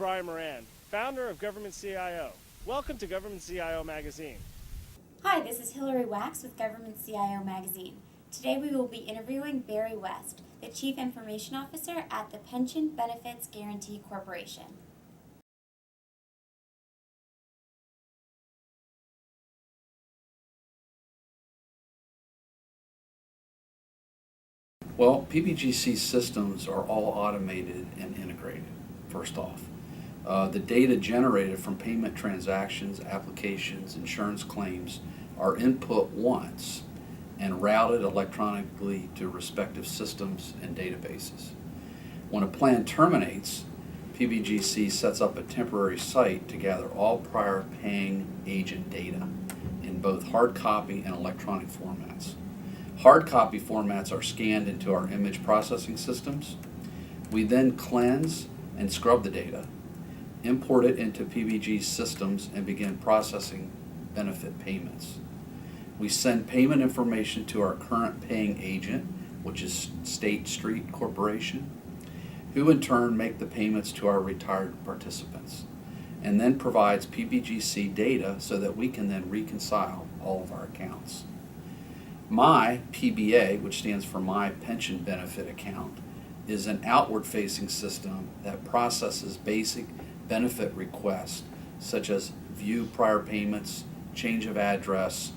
Brian Moran, founder of Government CIO. Welcome to Government CIO Magazine. Hi, this is Hillary Wax with Government CIO Magazine. Today we will be interviewing Barry West, the Chief Information Officer at the Pension Benefits Guaranty Corporation. Well, PBGC systems are all automated and integrated, first off. The data generated from payment transactions, applications, insurance claims are input once and routed electronically to respective systems and databases. When a plan terminates, PBGC sets up a temporary site to gather all prior paying agent data in both hard copy and electronic formats. Hard copy formats are scanned into our image processing systems. We then cleanse and scrub the data, import it into PBG systems, and begin processing benefit payments. We send payment information to our current paying agent, which is State Street Corporation, who in turn make the payments to our retired participants, and then provides PBGC data so that we can then reconcile all of our accounts. My PBA, which stands for My Pension Benefit Account, is an outward-facing system that processes basic benefit requests such as view prior payments, change of address,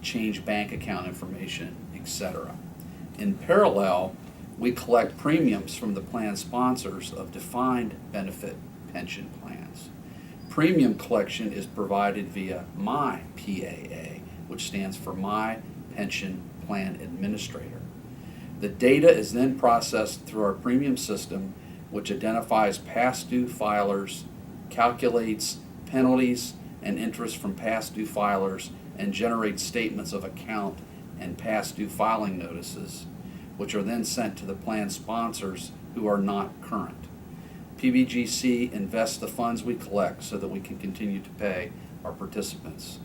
change bank account information, etc. In parallel, we collect premiums from the plan sponsors of defined benefit pension plans. Premium collection is provided via My PAA, which stands for My Pension Plan Administrator. The data is then processed through our premium system, which identifies past due filers, calculates penalties and interest from past due filers, and generates statements of account and past due filing notices, which are then sent to the plan sponsors who are not current. PBGC invests the funds we collect so that we can continue to pay our participants.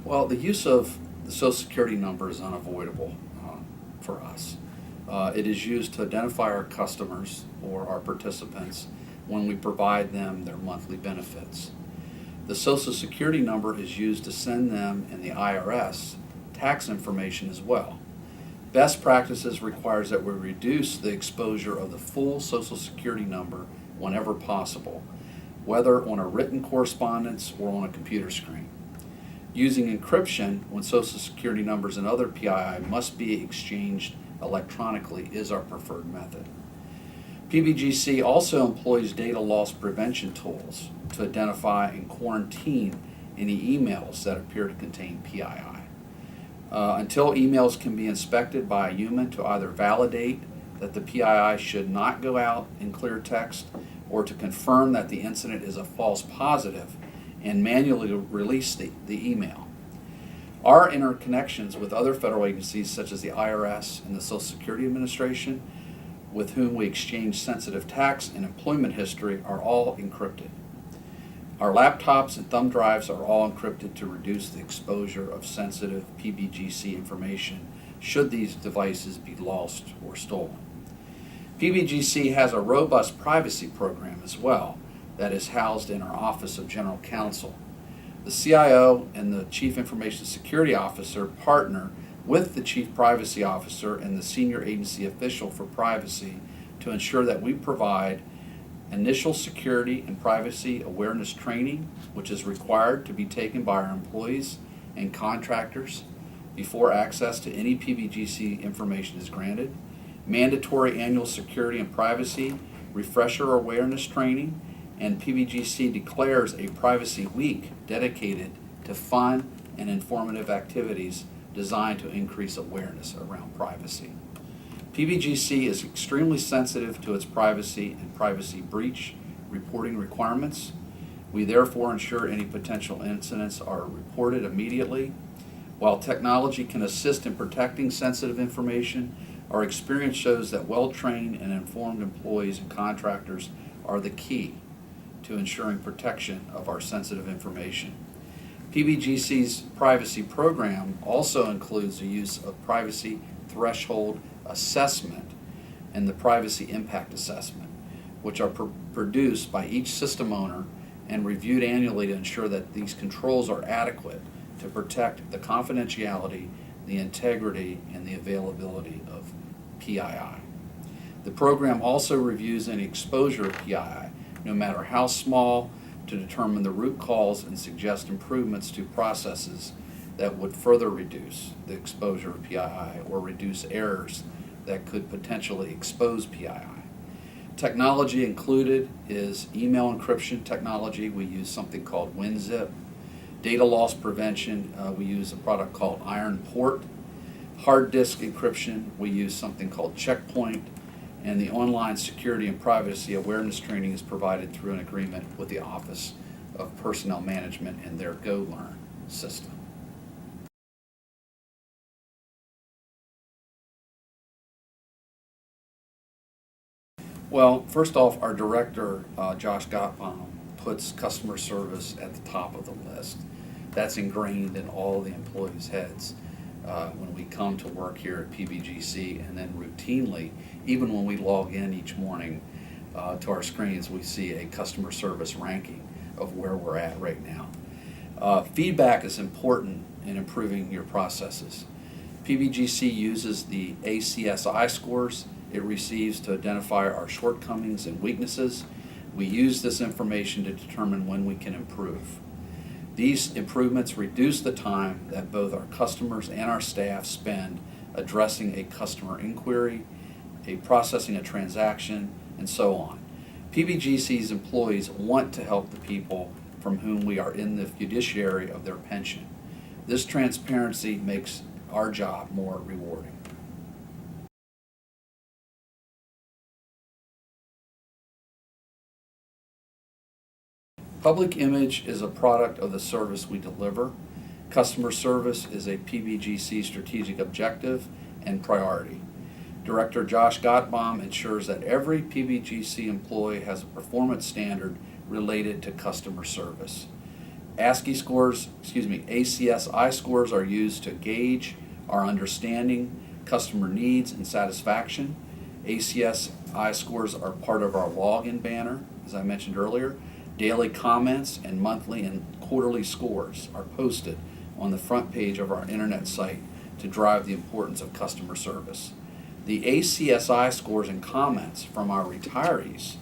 Well, the use of the Social Security number is unavoidable for us. It is used to identify our customers or our participants when we provide them their monthly benefits. The Social Security number is used to send them and the IRS tax information as well. Best practices requires that we reduce the exposure of the full Social Security number whenever possible, whether on a written correspondence or on a computer screen. Using encryption when Social Security numbers and other PII must be exchanged electronically is our preferred method. PBGC also employs data loss prevention tools to identify and quarantine any emails that appear to contain PII. Until emails can be inspected by a human to either validate that the PII should not go out in clear text or to confirm that the incident is a false positive and manually release the email. Our interconnections with other federal agencies such as the IRS and the Social Security Administration, with whom we exchange sensitive tax and employment history, are all encrypted. Our laptops and thumb drives are all encrypted to reduce the exposure of sensitive PBGC information should these devices be lost or stolen. PBGC has a robust privacy program as well that is housed in our Office of General Counsel. The CIO and the Chief Information Security Officer partner with the Chief Privacy Officer and the Senior Agency Official for Privacy to ensure that we provide initial security and privacy awareness training, which is required to be taken by our employees and contractors before access to any PBGC information is granted, mandatory annual security and privacy refresher awareness training, and PBGC declares a Privacy Week dedicated to fun and informative activities designed to increase awareness around privacy. PBGC is extremely sensitive to its privacy and privacy breach reporting requirements. We therefore ensure any potential incidents are reported immediately. While technology can assist in protecting sensitive information, our experience shows that well-trained and informed employees and contractors are the key to ensuring protection of our sensitive information. PBGC's privacy program also includes the use of privacy threshold assessment and the privacy impact assessment, which are produced by each system owner and reviewed annually to ensure that these controls are adequate to protect the confidentiality, the integrity, and the availability of PII. The program also reviews any exposure of PII, no matter how small, to determine the root cause and suggest improvements to processes that would further reduce the exposure of PII or reduce errors that could potentially expose PII. Technology included is email encryption technology. We use something called WinZip. Data loss prevention, we use a product called IronPort. Hard disk encryption, we use something called Checkpoint. And the online security and privacy awareness training is provided through an agreement with the Office of Personnel Management and their GoLearn system. Well, first off, our director, Josh Gottbaum, puts customer service at the top of the list. That's ingrained in all the employees' heads when we come to work here at PBGC, and then routinely, even when we log in each morning to our screens, we see a customer service ranking of where we're at right now. Feedback is important in improving your processes. PBGC uses the ACSI scores it receives to identify our shortcomings and weaknesses. We use this information to determine when we can improve. These improvements reduce the time that both our customers and our staff spend addressing a customer inquiry, processing a transaction, and so on. PBGC's employees want to help the people from whom we are in the fiduciary of their pension. This transparency makes our job more rewarding. Public image is a product of the service we deliver. Customer service is a PBGC strategic objective and priority. Director Josh Gottbaum ensures that every PBGC employee has a performance standard related to customer service. ACSI scores are used to gauge our understanding, customer needs, and satisfaction. ACSI scores are part of our login banner, as I mentioned earlier. Daily comments and monthly and quarterly scores are posted on the front page of our internet site to drive the importance of customer service. The ACSI scores and comments from our retirees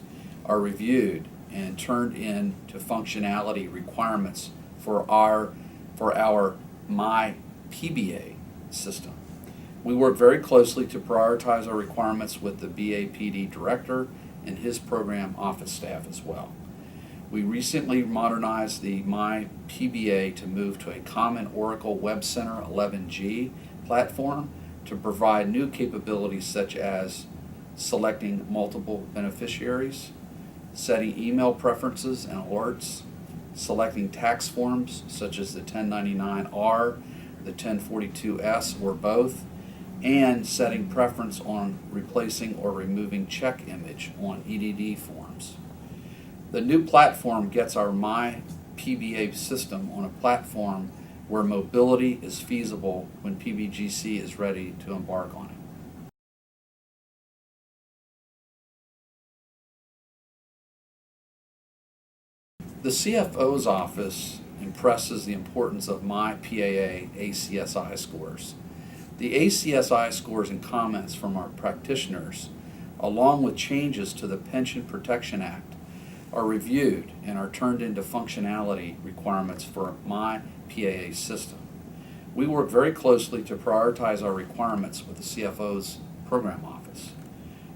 are reviewed and turned in to functionality requirements for our My PBA system. We work very closely to prioritize our requirements with the BAPD director and his program office staff as well. We recently modernized the My PBA to move to a common Oracle Web Center 11G platform to provide new capabilities such as selecting multiple beneficiaries, setting email preferences and alerts, selecting tax forms such as the 1099-R, the 1042-S, or both, and setting preference on replacing or removing check image on EDD forms. The new platform gets our My PBA system on a platform where mobility is feasible when PBGC is ready to embark on it. The CFO's office impresses the importance of My PAA ACSI scores. The ACSI scores and comments from our practitioners, along with changes to the Pension Protection Act, are reviewed and are turned into functionality requirements for My PAA system. We work very closely to prioritize our requirements with the CFO's program office.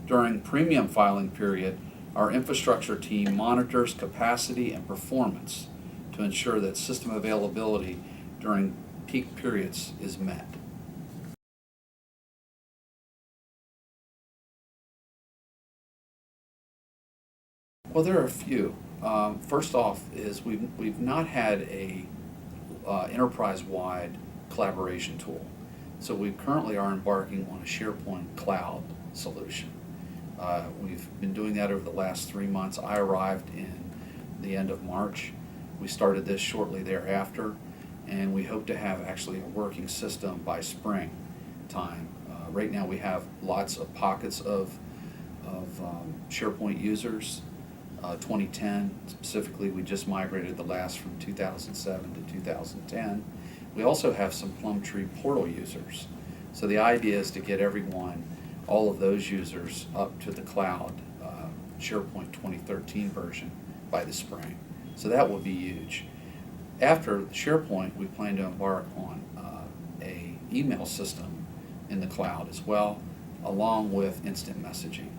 During premium filing period, our infrastructure team monitors capacity and performance to ensure that system availability during peak periods is met. Well, there are a few. First off is we've not had a enterprise-wide collaboration tool. So we currently are embarking on a SharePoint cloud solution. We've been doing that over the last 3 months. I arrived in the end of March. We started this shortly thereafter, and we hope to have actually a working system by spring time. Right now we have lots of pockets of SharePoint users. 2010 specifically, we just migrated the last from 2007 to 2010. We also have some Plumtree portal users. So the idea is to get everyone, all of those users, up to the cloud SharePoint 2013 version by the spring. So that will be huge. After SharePoint, we plan to embark on a email system in the cloud as well, along with instant messaging,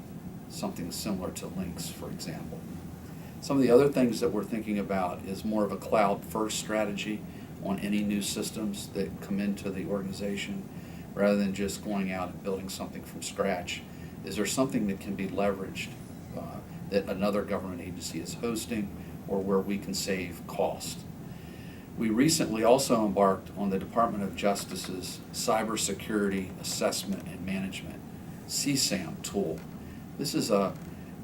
something similar to Lynx, for example. Some of the other things that we're thinking about is more of a cloud-first strategy on any new systems that come into the organization, rather than just going out and building something from scratch. Is there something that can be leveraged that another government agency is hosting, or where we can save cost? We recently also embarked on the Department of Justice's Cybersecurity Assessment and Management, CSAM tool. This is a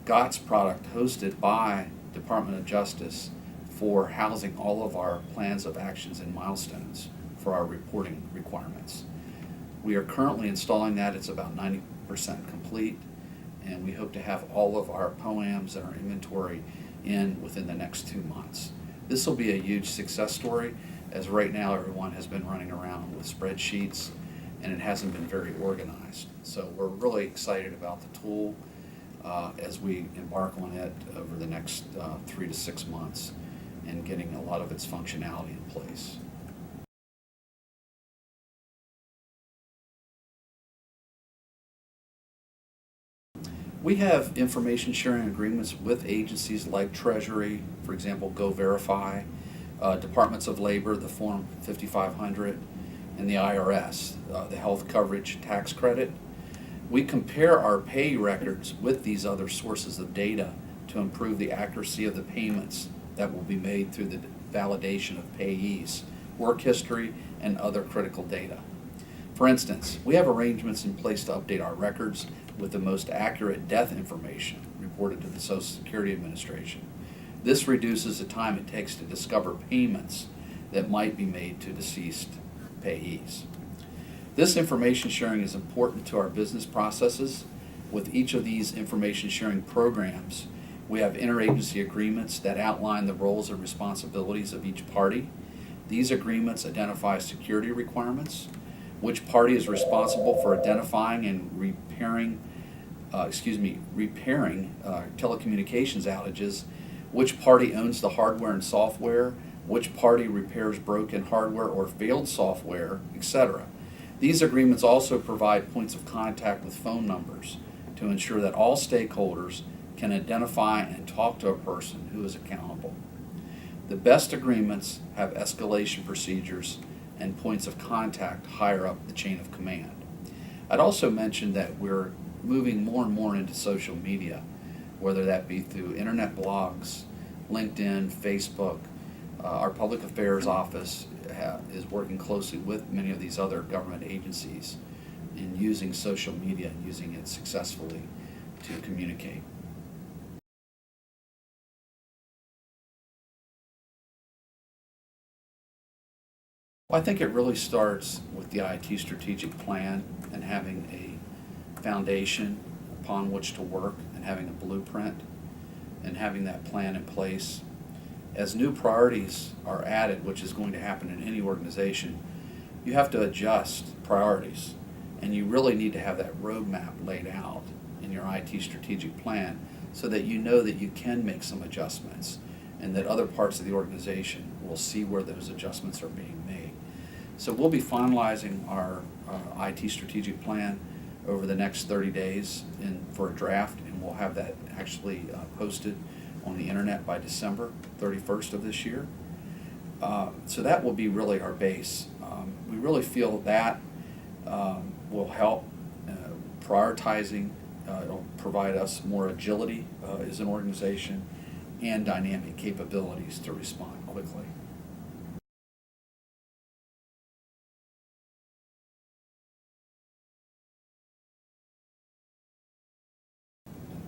GOTS product hosted by Department of Justice for housing all of our plans of actions and milestones for our reporting requirements. We are currently installing that. It's about 90% complete, and we hope to have all of our POAMs and our inventory in within the next 2 months. This will be a huge success story, as right now everyone has been running around with spreadsheets and it hasn't been very organized. So we're really excited about the tool as we embark on it over the next 3 to 6 months and getting a lot of its functionality in place. We have information sharing agreements with agencies like Treasury, for example, GoVerify, Departments of Labor, the Form 5500, and the IRS, the Health Coverage Tax Credit. We compare our pay records with these other sources of data to improve the accuracy of the payments that will be made through the validation of payees, work history, and other critical data. For instance, we have arrangements in place to update our records with the most accurate death information reported to the Social Security Administration. This reduces the time it takes to discover payments that might be made to deceased payees. This information sharing is important to our business processes. With each of these information sharing programs, we have interagency agreements that outline the roles and responsibilities of each party. These agreements identify security requirements, which party is responsible for identifying and repairing telecommunications outages, which party owns the hardware and software, which party repairs broken hardware or failed software, etc. These agreements also provide points of contact with phone numbers to ensure that all stakeholders can identify and talk to a person who is accountable. The best agreements have escalation procedures and points of contact higher up the chain of command. I'd also mention that we're moving more and more into social media, whether that be through internet blogs, LinkedIn, Facebook. Our public affairs office is working closely with many of these other government agencies in using social media and using it successfully to communicate. Well, I think it really starts with the IT strategic plan and having a foundation upon which to work and having a blueprint and having that plan in place. As new priorities are added, which is going to happen in any organization, you have to adjust priorities, and you really need to have that roadmap laid out in your IT strategic plan so that you know that you can make some adjustments and that other parts of the organization will see where those adjustments are being made. So we'll be finalizing our IT strategic plan over the next 30 days for a draft, and we'll have that actually posted on the internet by December 31st of this year. So that will be really our base. We really feel that will help prioritizing, it'll provide us more agility as an organization and dynamic capabilities to respond quickly.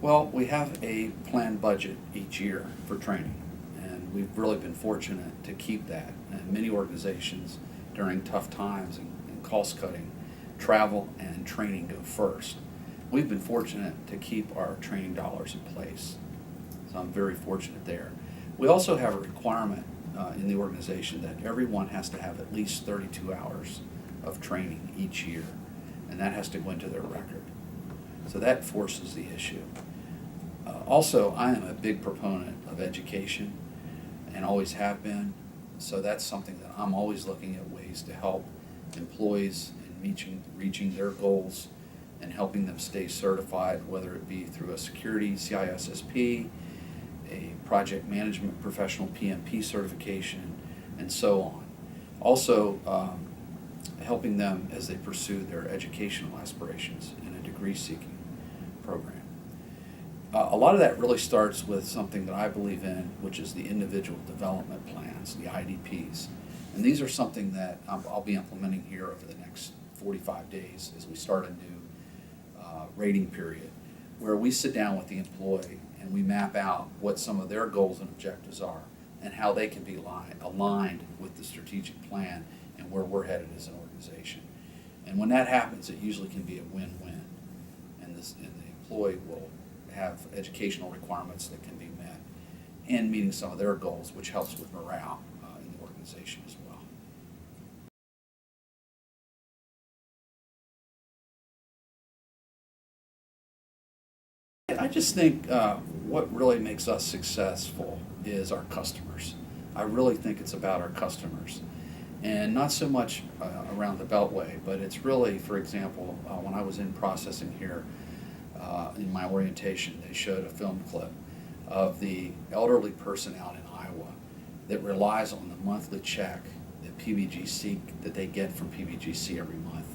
Well, we have a planned budget each year for training, we've really been fortunate to keep that. And many organizations during tough times and cost cutting, travel and training go first. We've been fortunate to keep our training dollars in place. So I'm very fortunate there. We also have a requirement in the organization that everyone has to have at least 32 hours of training each year, and that has to go into their record. So that forces the issue. Also, I am a big proponent of education and always have been, so that's something that I'm always looking at ways to help employees in reaching their goals and helping them stay certified, whether it be through a security CISSP, a project management professional PMP certification, and so on. Also, helping them as they pursue their educational aspirations in a degree-seeking program. A lot of that really starts with something that I believe in, which is the individual development plans, the IDPs. And these are something that I'll be implementing here over the next 45 days as we start a new rating period, where we sit down with the employee and we map out what some of their goals and objectives are and how they can be aligned with the strategic plan and where we're headed as an organization. And when that happens, it usually can be a win-win. And the employee will have educational requirements that can be met and meeting some of their goals, which helps with morale in the organization as well. I just think what really makes us successful is our customers. I really think it's about our customers. And not so much around the Beltway, but it's really, for example, when I was in processing here in my orientation, they showed a film clip of the elderly person out in Iowa that relies on the monthly check that they get from PBGC every month,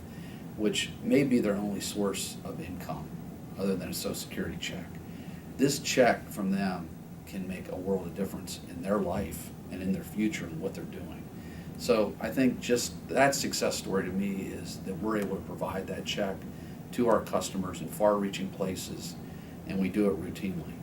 which may be their only source of income other than a Social Security check. This check from them can make a world of difference in their life and in their future and what they're doing. So I think just that success story to me is that we're able to provide that check to our customers in far-reaching places, and we do it routinely.